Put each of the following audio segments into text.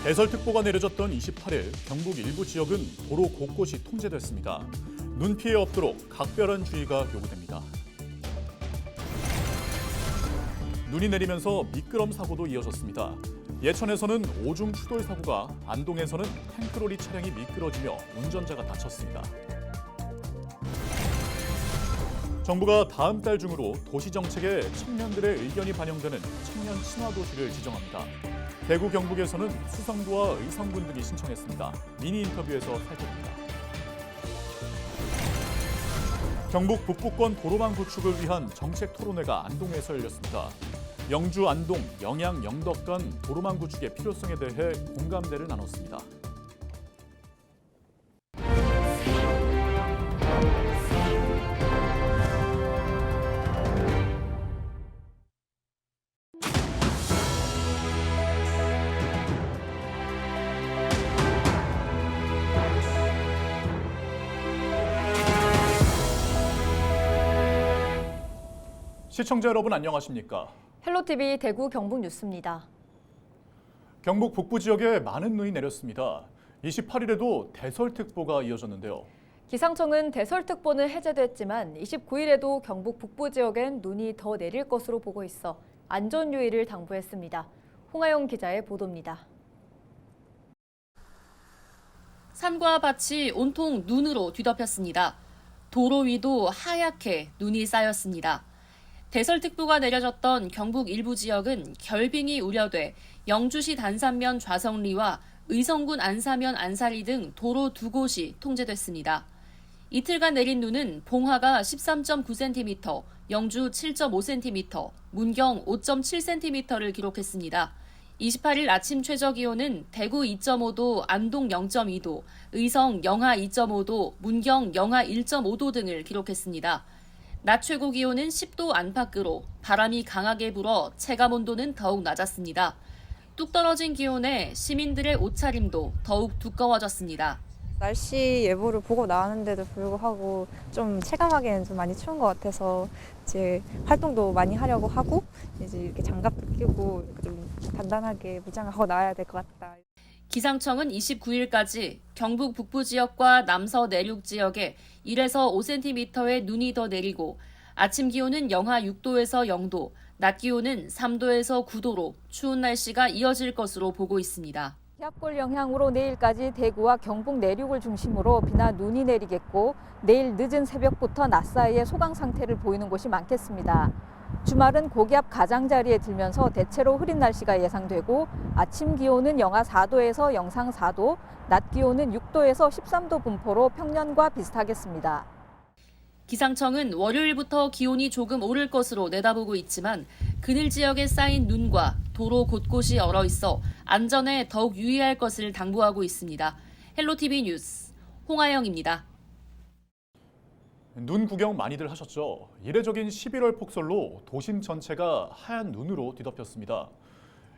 대설특보가 내려졌던 28일 경북 일부 지역은 도로 곳곳이 통제됐습니다. 눈 피해 없도록 각별한 주의가 요구됩니다. 눈이 내리면서 미끄럼 사고도 이어졌습니다. 예천에서는 오중 추돌 사고가, 안동에서는 탱크로리 차량이 미끄러지며 운전자가 다쳤습니다. 정부가 다음 달 중으로 도시정책에 청년들의 의견이 반영되는 청년 친화도시를 지정합니다. 대구 경북에서는 수성구와 의성군 등이 신청했습니다. 미니 인터뷰에서 살펴봅니다. 경북 북부권 도로망 구축을 위한 정책 토론회가 안동에서 열렸습니다. 영주, 안동, 영양, 영덕 간 도로망 구축의 필요성에 대해 공감대를 나눴습니다. 시청자 여러분 안녕하십니까? 헬로티비 대구 경북 뉴스입니다. 경북 북부 지역에 많은 눈이 내렸습니다. 28일에도 대설특보가 이어졌는데요. 기상청은 대설특보는 해제됐지만 29일에도 경북 북부 지역엔 눈이 더 내릴 것으로 보고 있어 안전 유의를 당부했습니다. 홍하영 기자의 보도입니다. 산과 밭이 온통 눈으로 뒤덮였습니다. 도로 위도 하얗게 눈이 쌓였습니다. 대설특보가 내려졌던 경북 일부 지역은 결빙이 우려돼 영주시 단산면 좌성리와 의성군 안사면 안사리 등 도로 2곳이 통제됐습니다. 이틀간 내린 눈은 봉화가 13.9cm, 영주 7.5cm, 문경 5.7cm를 기록했습니다. 28일 아침 최저기온은 대구 2.5도, 안동 0.2도, 의성 영하 2.5도, 문경 영하 1.5도 등을 기록했습니다. 낮 최고 기온은 10도 안팎으로 바람이 강하게 불어 체감온도는 더욱 낮았습니다. 뚝 떨어진 기온에 시민들의 옷차림도 더욱 두꺼워졌습니다. 날씨 예보를 보고 나왔는데도 불구하고 좀 체감하기에는 좀 많이 추운 것 같아서 이제 활동도 많이 하려고 하고 이제 이렇게 장갑도 끼고 좀 단단하게 무장하고 나와야 될 것 같다. 기상청은 29일까지 경북 북부 지역과 남서 내륙 지역에 1에서 5cm의 눈이 더 내리고 아침 기온은 영하 6도에서 0도, 낮 기온은 3도에서 9도로 추운 날씨가 이어질 것으로 보고 있습니다. 기압골 영향으로 내일까지 대구와 경북 내륙을 중심으로 비나 눈이 내리겠고 내일 늦은 새벽부터 낮 사이에 소강 상태를 보이는 곳이 많겠습니다. 주말은 고기압 가장자리에 들면서 대체로 흐린 날씨가 예상되고 아침 기온은 영하 4도에서 영상 4도, 낮 기온은 6도에서 13도 분포로 평년과 비슷하겠습니다. 기상청은 월요일부터 기온이 조금 오를 것으로 내다보고 있지만 그늘 지역에 쌓인 눈과 도로 곳곳이 얼어 있어 안전에 더욱 유의할 것을 당부하고 있습니다. 헬로티비 뉴스 홍하영입니다. 눈 구경 많이들 하셨죠? 이례적인 11월 폭설로 도심 전체가 하얀 눈으로 뒤덮였습니다.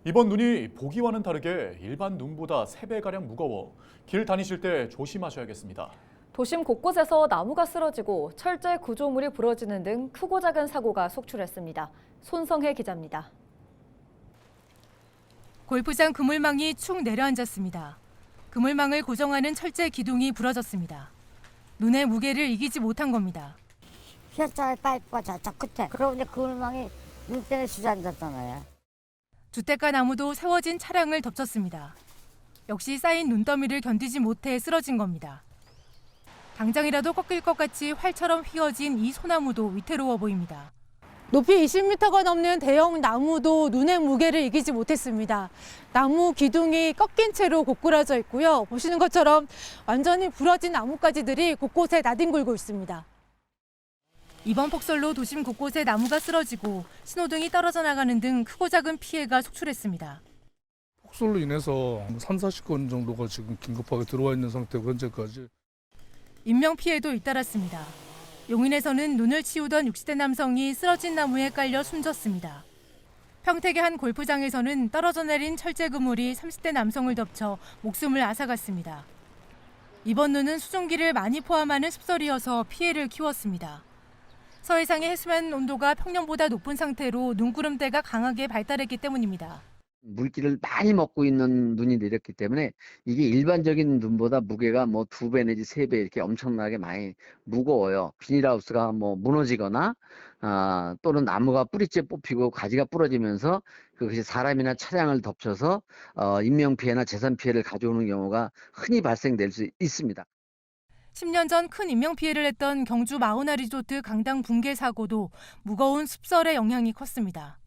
이번 눈이 보기와는 다르게 일반 눈보다 3배가량 무거워 길 다니실 때 조심하셔야겠습니다. 도심 곳곳에서 나무가 쓰러지고 철제 구조물이 부러지는 등 크고 작은 사고가 속출했습니다. 손성혜 기자입니다. 골프장 그물망이 축 내려앉았습니다. 그물망을 고정하는 철제 기둥이 부러졌습니다. 눈의 무게를 이기지 못한 겁니다. 휘어짜리 파이프가 저쪽 끝에. 그러고 이제 그물망이 눈 때문에 주저앉았잖아요. 주택가 나무도 세워진 차량을 덮쳤습니다. 역시 쌓인 눈더미를 견디지 못해 쓰러진 겁니다. 당장이라도 꺾일 것 같이 활처럼 휘어진 이 소나무도 위태로워 보입니다. 높이 20m가 넘는 대형 나무도 눈의 무게를 이기지 못했습니다. 나무 기둥이 꺾인 채로 고꾸라져 있고요. 보시는 것처럼 완전히 부러진 나뭇가지들이 곳곳에 나뒹굴고 있습니다. 이번 폭설로 도심 곳곳에 나무가 쓰러지고 신호등이 떨어져 나가는 등 크고 작은 피해가 속출했습니다. 폭설로 인해서 30-40건 정도가 지금 긴급하게 들어와 있는 상태고 현재까지. 인명피해도 잇따랐습니다. 용인에서는 눈을 치우던 60대 남성이 쓰러진 나무에 깔려 숨졌습니다. 평택의 한 골프장에서는 떨어져 내린 철제 그물이 30대 남성을 덮쳐 목숨을 앗아갔습니다. 이번 눈은 수증기를 많이 포함하는 습설이어서 피해를 키웠습니다. 서해상의 해수면 온도가 평년보다 높은 상태로 눈구름대가 강하게 발달했기 때문입니다. 물기를 많이 먹고 있는 눈이 내렸기 때문에 이게 일반적인 눈보다 무게가 뭐 2배 내지 3배 이렇게 엄청나게 많이 무거워요. 비닐하우스가 뭐 무너지거나 또는 나무가 뿌리째 뽑히고 가지가 부러지면서 그것이 사람이나 차량을 덮쳐서 인명피해나 재산 피해를 가져오는 경우가 흔히 발생될 수 있습니다. 10년 전 큰 인명피해를 했던 경주 마우나 리조트 강당 붕괴 사고도 무거운 습설의 영향이 컸습니다.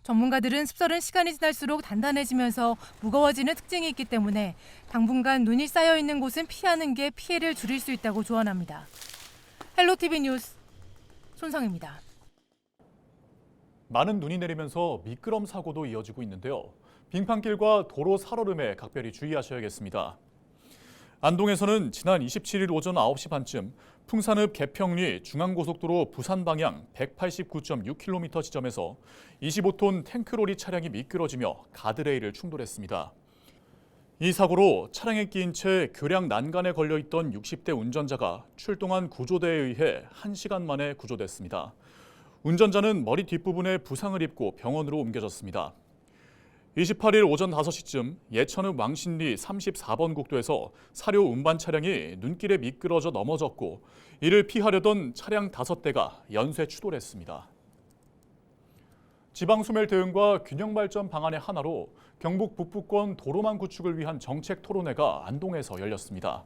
전문가들은 습설은 시간이 지날수록 단단해지면서 무거워지는 특징이 있기 때문에 당분간 눈이 쌓여 있는 곳은 피하는 게 피해를 줄일 수 있다고 조언합니다. 헬로티비 뉴스 손성입니다. 많은 눈이 내리면서 미끄럼 사고도 이어지고 있는데요. 빙판길과 도로 살얼음에 각별히 주의하셔야겠습니다. 안동에서는 지난 27일 오전 9시 반쯤 풍산읍 개평리 중앙고속도로 부산 방향 189.6km 지점에서 25톤 탱크로리 차량이 미끄러지며 가드레일을 충돌했습니다. 이 사고로 차량에 끼인 채 교량 난간에 걸려있던 60대 운전자가 출동한 구조대에 의해 1시간 만에 구조됐습니다. 운전자는 머리 뒷부분에 부상을 입고 병원으로 옮겨졌습니다. 28일 오전 5시쯤 예천읍 왕신리 34번 국도에서 사료 운반 차량이 눈길에 미끄러져 넘어졌고 이를 피하려던 차량 5대가 연쇄 추돌했습니다. 지방소멸 대응과 균형 발전 방안의 하나로 경북 북부권 도로망 구축을 위한 정책 토론회가 안동에서 열렸습니다.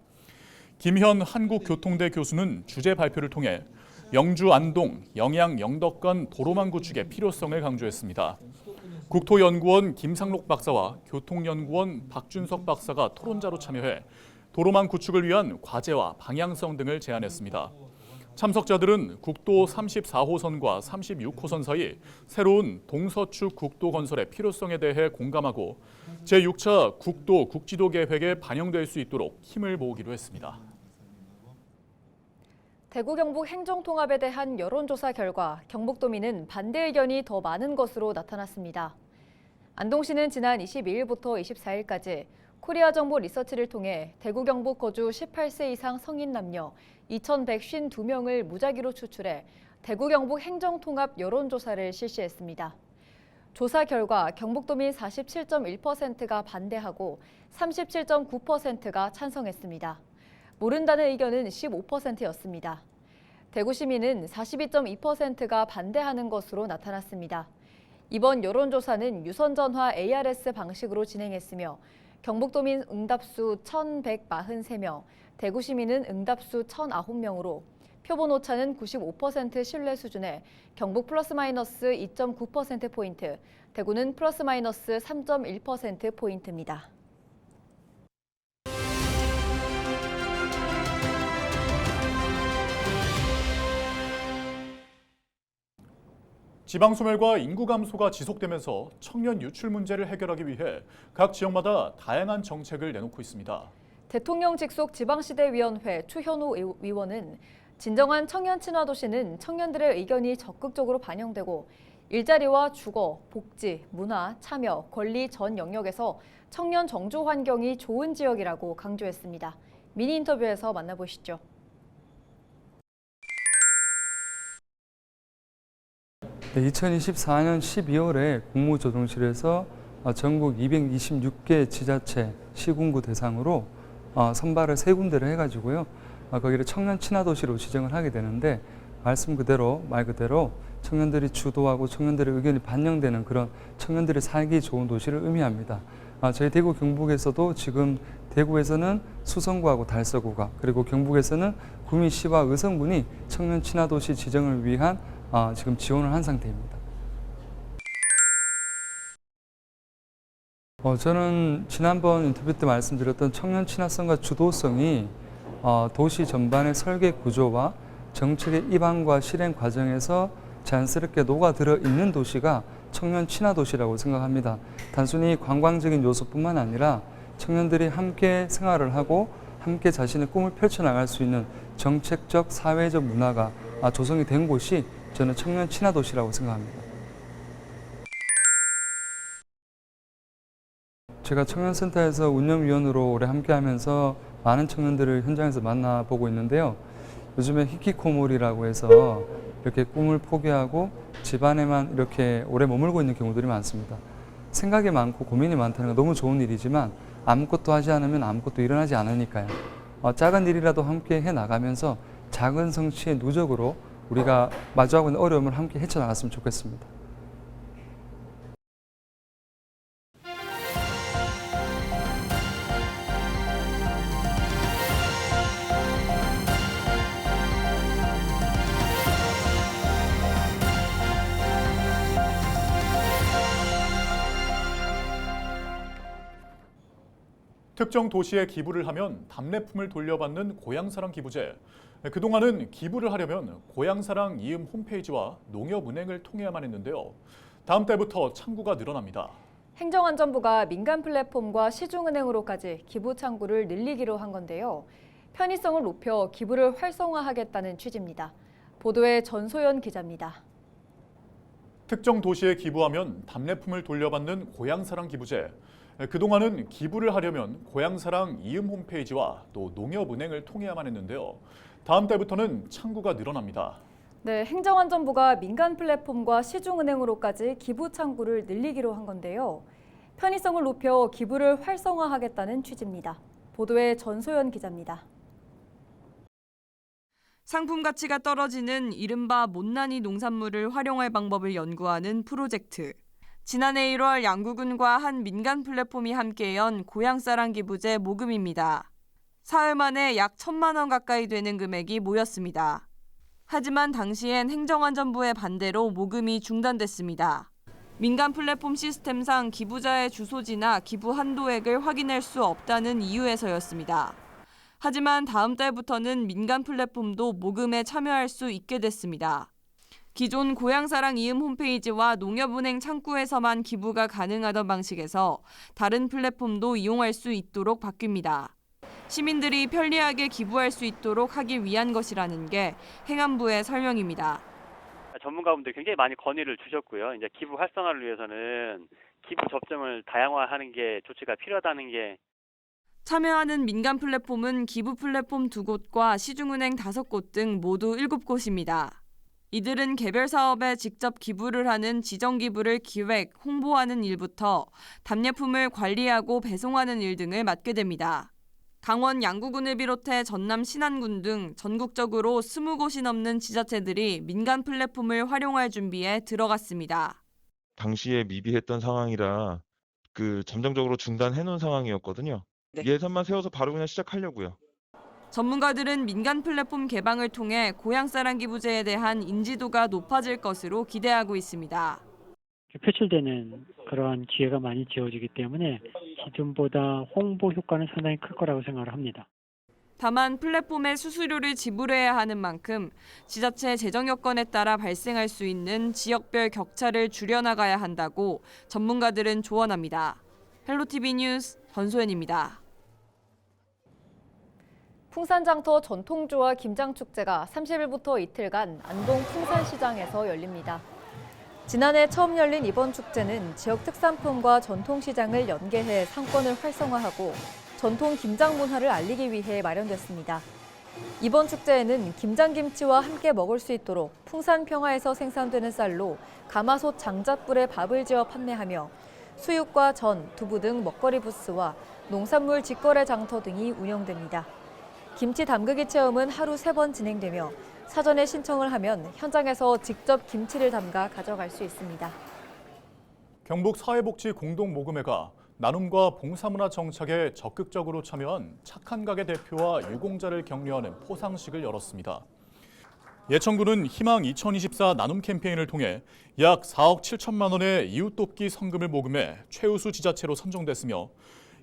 김현 한국교통대 교수는 주제 발표를 통해 영주 안동, 영양 영덕 간 도로망 구축의 필요성을 강조했습니다. 국토연구원 김상록 박사와 교통연구원 박준석 박사가 토론자로 참여해 도로망 구축을 위한 과제와 방향성 등을 제안했습니다. 참석자들은 국도 34호선과 36호선 사이 새로운 동서축 국도 건설의 필요성에 대해 공감하고 제6차 국도 국지도 계획에 반영될 수 있도록 힘을 모으기로 했습니다. 대구 경북 행정통합에 대한 여론조사 결과 경북도민은 반대 의견이 더 많은 것으로 나타났습니다. 안동시는 지난 22일부터 24일까지 코리아 정보 리서치를 통해 대구 경북 거주 18세 이상 성인 남녀 2,152명을 무작위로 추출해 대구 경북 행정통합 여론조사를 실시했습니다. 조사 결과 경북도민 47.1%가 반대하고 37.9%가 찬성했습니다. 모른다는 의견은 15%였습니다. 대구 시민은 42.2%가 반대하는 것으로 나타났습니다. 이번 여론조사는 유선전화 ARS 방식으로 진행했으며 경북도민 응답수 1,143명, 대구 시민은 응답수 1,009명으로 표본 오차는 95% 신뢰 수준에 경북 플러스 마이너스 2.9%포인트, 대구는 플러스 마이너스 3.1%포인트입니다. 지방소멸과 인구 감소가 지속되면서 청년 유출 문제를 해결하기 위해 각 지역마다 다양한 정책을 내놓고 있습니다. 대통령 직속 지방시대위원회 추현우 위원은 진정한 청년 친화 도시는 청년들의 의견이 적극적으로 반영되고 일자리와 주거, 복지, 문화, 참여, 권리 전 영역에서 청년 정주 환경이 좋은 지역이라고 강조했습니다. 미니 인터뷰에서 만나보시죠. 네, 2024년 12월에 국무조정실에서 전국 226개 지자체, 시군구 대상으로 선발을 3군데를 해가지고요. 거기를 청년 친화 도시로 지정을 하게 되는데 말 그대로 청년들이 주도하고 청년들의 의견이 반영되는 그런 청년들이 살기 좋은 도시를 의미합니다. 저희 대구 경북에서도 지금 대구에서는 수성구하고 달서구가 그리고 경북에서는 구미시와 의성군이 청년 친화 도시 지정을 위한 지금 지원을 한 상태입니다. 저는 지난번 인터뷰 때 말씀드렸던 청년 친화성과 주도성이 도시 전반의 설계 구조와 정책의 입안과 실행 과정에서 자연스럽게 녹아들어 있는 도시가 청년 친화 도시라고 생각합니다. 단순히 관광적인 요소뿐만 아니라 청년들이 함께 생활을 하고 함께 자신의 꿈을 펼쳐나갈 수 있는 정책적, 사회적 문화가 조성이 된 곳이 저는 청년 친화 도시라고 생각합니다. 제가 청년센터에서 운영위원으로 오래 함께하면서 많은 청년들을 현장에서 만나보고 있는데요. 요즘에 히키코모리라고 해서 이렇게 꿈을 포기하고 집안에만 이렇게 오래 머물고 있는 경우들이 많습니다. 생각이 많고 고민이 많다는 건 너무 좋은 일이지만 아무것도 하지 않으면 아무것도 일어나지 않으니까요. 작은 일이라도 함께 해나가면서 작은 성취의 누적으로 우리가 마주하고 있는 어려움을 함께 헤쳐나갔으면 좋겠습니다. 특정 도시에 기부를 하면 답례품을 돌려받는 고향사랑 기부제. 그동안은 기부를 하려면 고향사랑 이음 홈페이지와 농협은행을 통해야만 했는데요. 다음 달부터 창구가 늘어납니다. 행정안전부가 민간 플랫폼과 시중은행으로까지 기부 창구를 늘리기로 한 건데요. 편의성을 높여 기부를 활성화하겠다는 취지입니다. 보도에 전소연 기자입니다. 특정 도시에 기부하면 답례품을 돌려받는 고향사랑 기부제. 그동안은 기부를 하려면 고향사랑 이음 홈페이지와 또 농협은행을 통해야만 했는데요. 다음 달부터는 창구가 늘어납니다. 네, 행정안전부가 민간 플랫폼과 시중은행으로까지 기부 창구를 늘리기로 한 건데요. 편의성을 높여 기부를 활성화하겠다는 취지입니다. 보도에 전소연 기자입니다. 상품 가치가 떨어지는 이른바 못난이 농산물을 활용할 방법을 연구하는 프로젝트. 지난해 1월 양구군과 한 민간 플랫폼이 함께 연 고향사랑 기부제 모금입니다. 사흘 만에 약 1,000만 원 가까이 되는 금액이 모였습니다. 하지만 당시엔 행정안전부의 반대로 모금이 중단됐습니다. 민간 플랫폼 시스템상 기부자의 주소지나 기부 한도액을 확인할 수 없다는 이유에서였습니다. 하지만 다음 달부터는 민간 플랫폼도 모금에 참여할 수 있게 됐습니다. 기존 고향사랑 이음 홈페이지와 농협은행 창구에서만 기부가 가능하던 방식에서 다른 플랫폼도 이용할 수 있도록 바뀝니다. 시민들이 편리하게 기부할 수 있도록 하기 위한 것이라는 게 행안부의 설명입니다. 전문가분들 굉장히 많이 건의를 주셨고요. 이제 기부 활성화를 위해서는 기부 접점을 다양화하는 게 조치가 필요하다는 게. 참여하는 민간 플랫폼은 기부 플랫폼 2곳과 시중은행 5곳 등 모두 7곳입니다. 이들은 개별 사업에 직접 기부를 하는 지정 기부를 기획, 홍보하는 일부터 답례품을 관리하고 배송하는 일 등을 맡게 됩니다. 강원 양구군을 비롯해 전남 신안군 등 전국적으로 20곳이 넘는 지자체들이 민간 플랫폼을 활용할 준비에 들어갔습니다. 당시에 미비했던 상황이라 잠정적으로 중단해 놓은 상황이었거든요. 네. 예산만 세워서 바로 그냥 시작하려고요. 전문가들은 민간 플랫폼 개방을 통해 고향사랑 기부제에 대한 인지도가 높아질 것으로 기대하고 있습니다. 표출되는 그러한 기회가 많이 지어지기 때문에 기존보다 홍보 효과는 상당히 클 거라고 생각을 합니다. 다만 플랫폼의 수수료를 지불해야 하는 만큼 지자체 재정 여건에 따라 발생할 수 있는 지역별 격차를 줄여나가야 한다고 전문가들은 조언합니다. 헬로티비 뉴스 전소연입니다. 풍산장터 전통주와 김장축제가 30일부터 이틀간 안동 풍산시장에서 열립니다. 지난해 처음 열린 이번 축제는 지역 특산품과 전통시장을 연계해 상권을 활성화하고 전통 김장 문화를 알리기 위해 마련됐습니다. 이번 축제에는 김장김치와 함께 먹을 수 있도록 풍산평화에서 생산되는 쌀로 가마솥 장잣불에 밥을 지어 판매하며 수육과 전, 두부 등 먹거리 부스와 농산물 직거래 장터 등이 운영됩니다. 김치 담그기 체험은 하루 3번 진행되며 사전에 신청을 하면 현장에서 직접 김치를 담가 가져갈 수 있습니다. 경북 사회복지공동모금회가 나눔과 봉사문화 정착에 적극적으로 참여한 착한 가게 대표와 유공자를 격려하는 포상식을 열었습니다. 예천군은 희망 2024 나눔 캠페인을 통해 약 4억 7천만 원의 이웃돕기 성금을 모금해 최우수 지자체로 선정됐으며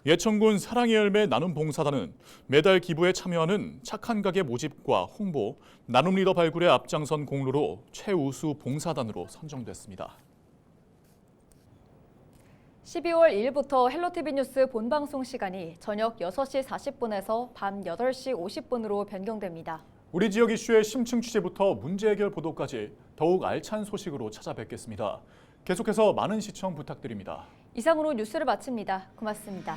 예천군 사랑의 열매 나눔봉사단은 매달 기부에 참여하는 착한 가게 모집과 홍보, 나눔 리더 발굴에 앞장선 공로로 최우수 봉사단으로 선정됐습니다. 12월 2일부터 헬로티비 뉴스 본방송 시간이 저녁 6시 40분에서 밤 8시 50분으로 변경됩니다. 우리 지역 이슈의 심층 취재부터 문제 해결 보도까지 더욱 알찬 소식으로 찾아뵙겠습니다. 계속해서 많은 시청 부탁드립니다. 이상으로 뉴스를 마칩니다. 고맙습니다.